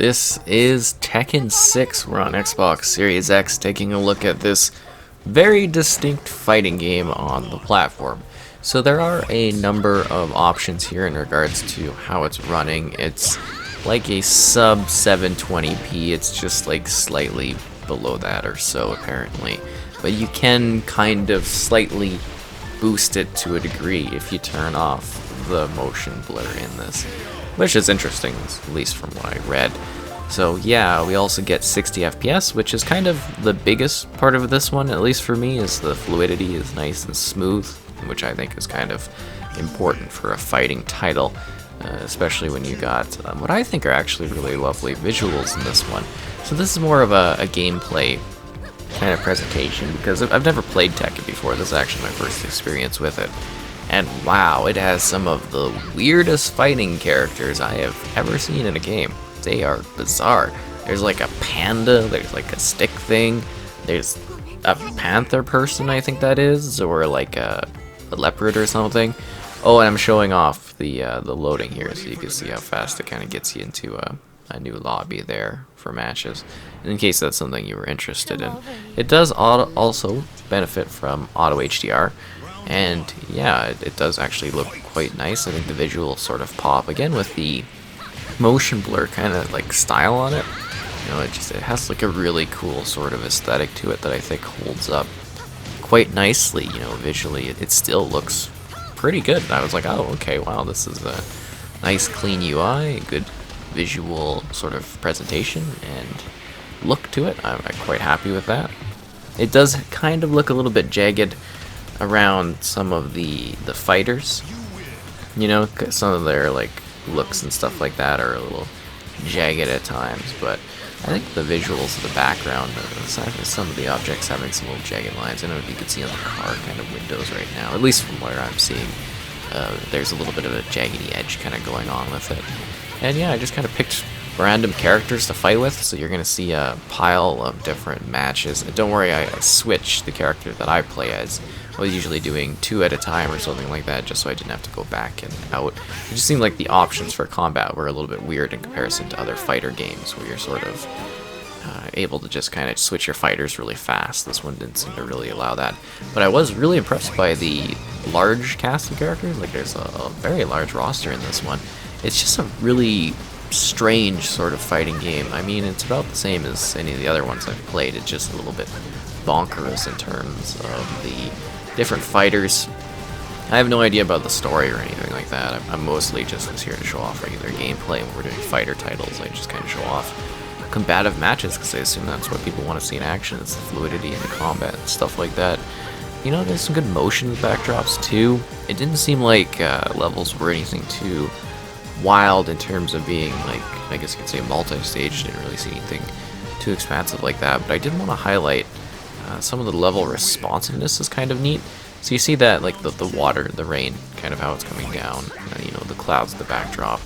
This is Tekken 6. We're on Xbox Series X taking a look at this very distinct fighting game on the platform. So there are a number of options here in regards to how it's running. It's like a sub 720p, it's just like slightly below that or so apparently. But you can kind of slightly boost it to a degree if you turn off the motion blur in this, which is interesting, at least from what I read. So yeah, we also get 60 FPS, which is kind of the biggest part of this one, at least for me, is the fluidity is nice and smooth, which I think is kind of important for a fighting title, especially when you got what I think are actually really lovely visuals in this one. So this is more of a gameplay kind of presentation, because I've never played Tekken before. This is actually my first experience with it. And wow, it has some of the weirdest fighting characters I have ever seen in a game. They are bizarre. There's like a panda, there's like a stick thing, there's a panther person, I think that is, or like a leopard or something. Oh, and I'm showing off the loading here so you can see how fast it kind of gets you into a new lobby there for matches, in case that's something you were interested in. It does also benefit from auto HDR. And yeah, it does actually look quite nice. I think the visuals sort of pop again with the motion blur kind of like style on it. You know, it has like a really cool sort of aesthetic to it that I think holds up quite nicely. You know, visually it still looks pretty good. I was like, oh, okay, wow, this is a nice clean UI, a good visual sort of presentation and look to it. I'm quite happy with that. It does kind of look a little bit jagged around some of the fighters, you know, some of their like looks and stuff like that are a little jagged at times, but I think the visuals of the background, aside from some of the objects having some little jagged lines, I don't know if you can see on the car kind of windows right now, at least from where I'm seeing, there's a little bit of a jaggedy edge kind of going on with it. And yeah, I just kind of picked random characters to fight with, so you're going to see a pile of different matches. Don't worry, I switched the character that I play as. I was usually doing 2 at a time or something like that, just so I didn't have to go back and out. It just seemed like the options for combat were a little bit weird in comparison to other fighter games, where you're sort of able to just kind of switch your fighters really fast. This one didn't seem to really allow that. But I was really impressed by the large cast of characters. Like, there's a very large roster in this one. It's just a really strange sort of fighting game. I mean, it's about the same as any of the other ones I've played. It's just a little bit bonkers in terms of the different fighters. I have no idea about the story or anything like that. I'm mostly just here to show off regular gameplay. When we're doing fighter titles, I just kind of show off combative matches, because I assume that's what people want to see in action. It's the fluidity and the combat and stuff like that. You know, there's some good motion backdrops too. It didn't seem like levels were anything too wild in terms of being, like, I guess you could say multi-stage. Didn't really see anything too expansive like that, but I did want to highlight some of the level responsiveness is kind of neat. So you see that, like, the water, the rain, kind of how it's coming down, you know, the clouds, the backdrop,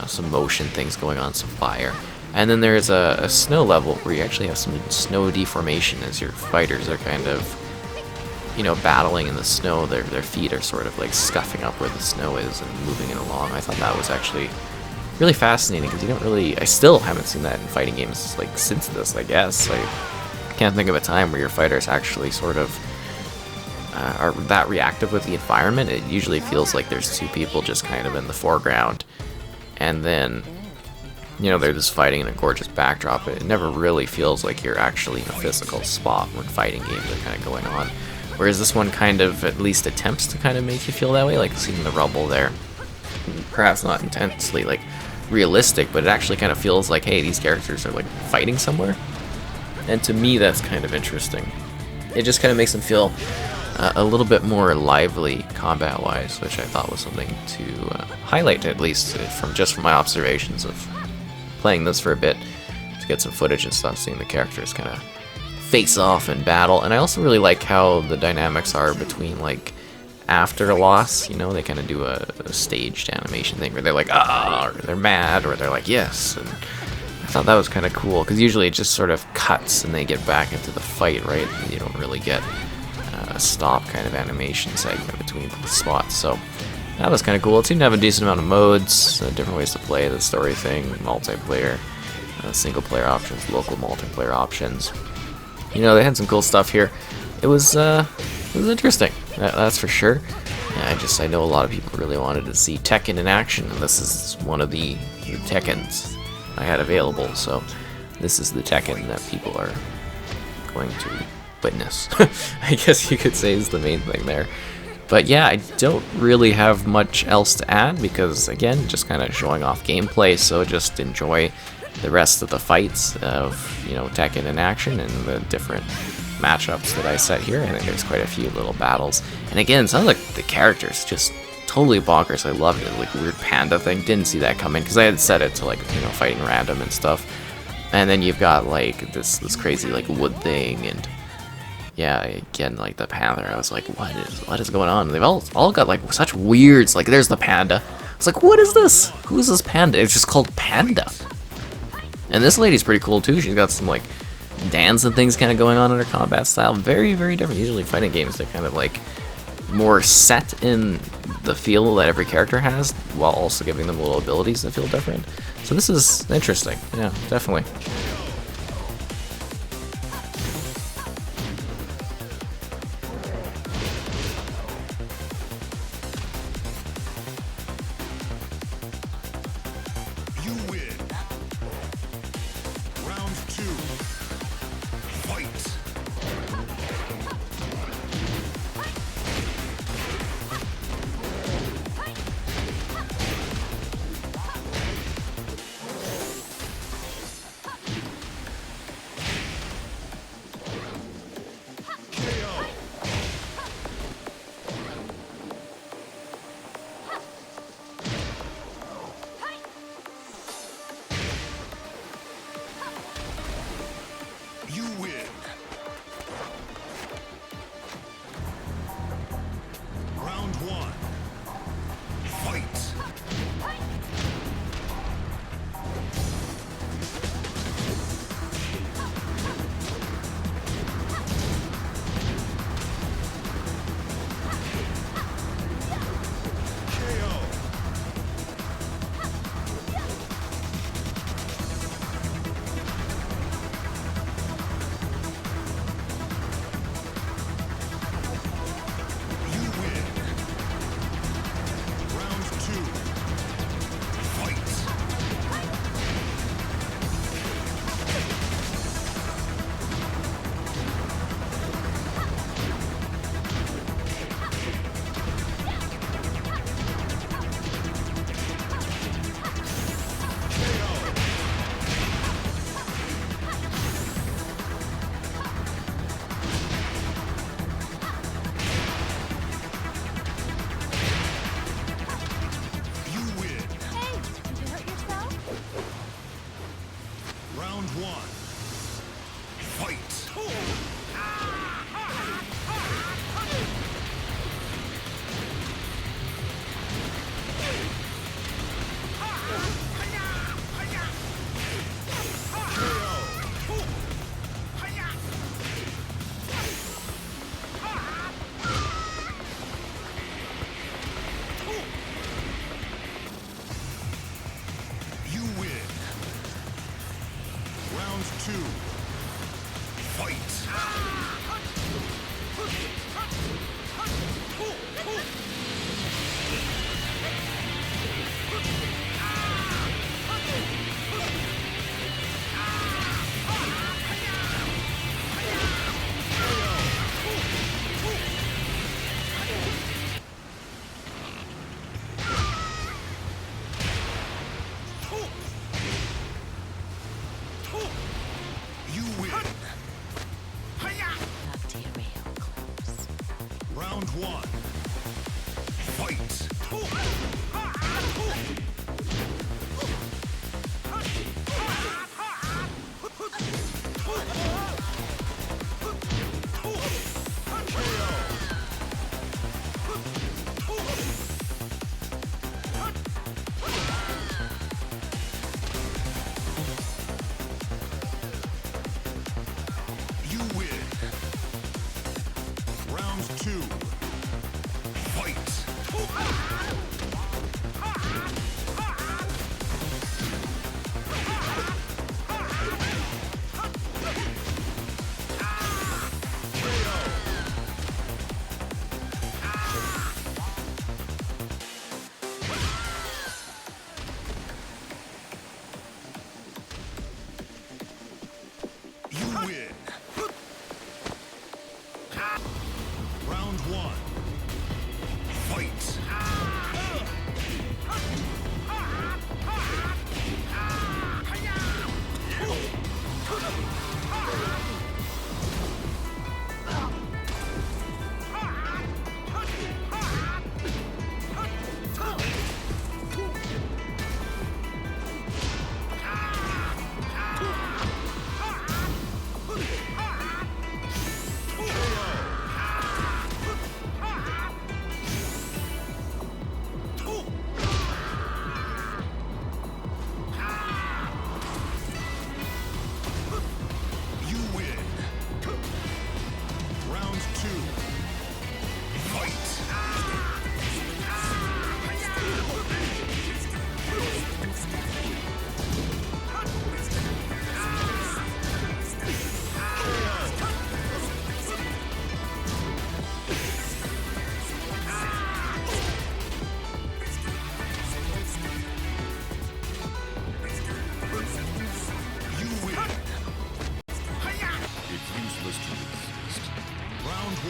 some motion things going on, some fire. And then there's a snow level where you actually have some snow deformation as your fighters are kind of, you know, battling in the snow. Their feet are sort of like scuffing up where the snow is and moving it along. I thought that was actually really fascinating, because you don't really, I still haven't seen that in fighting games, like, since this, I guess. I can't think of a time where your fighters actually sort of are that reactive with the environment. It usually feels like there's two people just kind of in the foreground, and then, you know, they're just fighting in a gorgeous backdrop. It never really feels like you're actually in a physical spot when fighting games are kind of going on. Whereas this one kind of at least attempts to kind of make you feel that way, like seeing the rubble there. Perhaps not intensely like realistic, but it actually kind of feels like, hey, these characters are like fighting somewhere. And to me, that's kind of interesting. It just kind of makes them feel a little bit more lively combat-wise, which I thought was something to highlight, at least from my observations of playing this for a bit, to get some footage and stuff, seeing the characters kind of face off and battle. And I also really like how the dynamics are between, like, after a loss, you know, they kind of do a staged animation thing where they're like, ah, or they're mad, or they're like, yes. And I thought that was kind of cool, because usually it just sort of cuts and they get back into the fight, right? And you don't really get a stop kind of animation segment between the spots. So that was kind of cool. It seemed to have a decent amount of modes, different ways to play, the story thing, multiplayer. single player options, local multiplayer options. You know, they had some cool stuff here. It was interesting, that's for sure. Yeah, I know a lot of people really wanted to see Tekken in action, and this is one of the Tekkens I had available, so this is the Tekken that people are going to witness. I guess you could say is the main thing there. But yeah, I don't really have much else to add because, again, just kind of showing off gameplay, so just enjoy the rest of the fights of, you know, Tekken in action and the different matchups that I set here. I think there's quite a few little battles. And again, some of the characters just totally bonkers. I loved it. Like, weird panda thing. Didn't see that coming because I had set it to, like, you know, fighting random and stuff. And then you've got, like, this crazy, like, wood thing, and yeah, again, like the panther. I was like, what is going on? They've all got like such weirds. Like, there's the panda. It's like, what is this? Who is this panda? It's just called Panda. And this lady's pretty cool too. She's got some like dance and things kind of going on in her combat style. Very, very different. Usually fighting games, they're kind of like more set in the feel that every character has, while also giving them little abilities that feel different. So this is interesting. Yeah, definitely.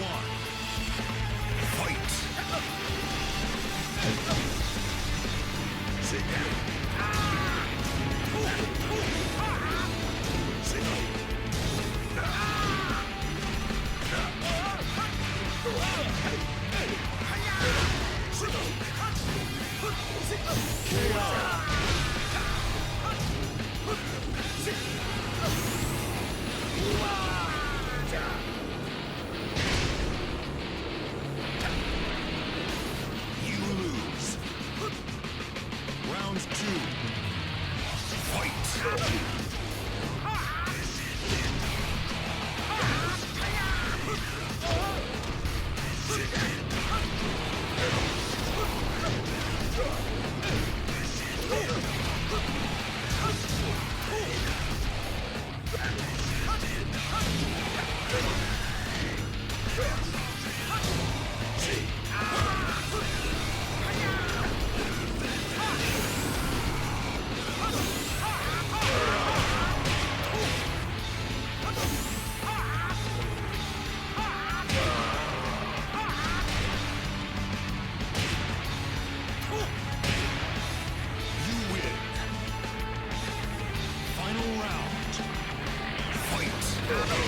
one. Fight! You lose. Round two. Fight! You win. Final round. Fight!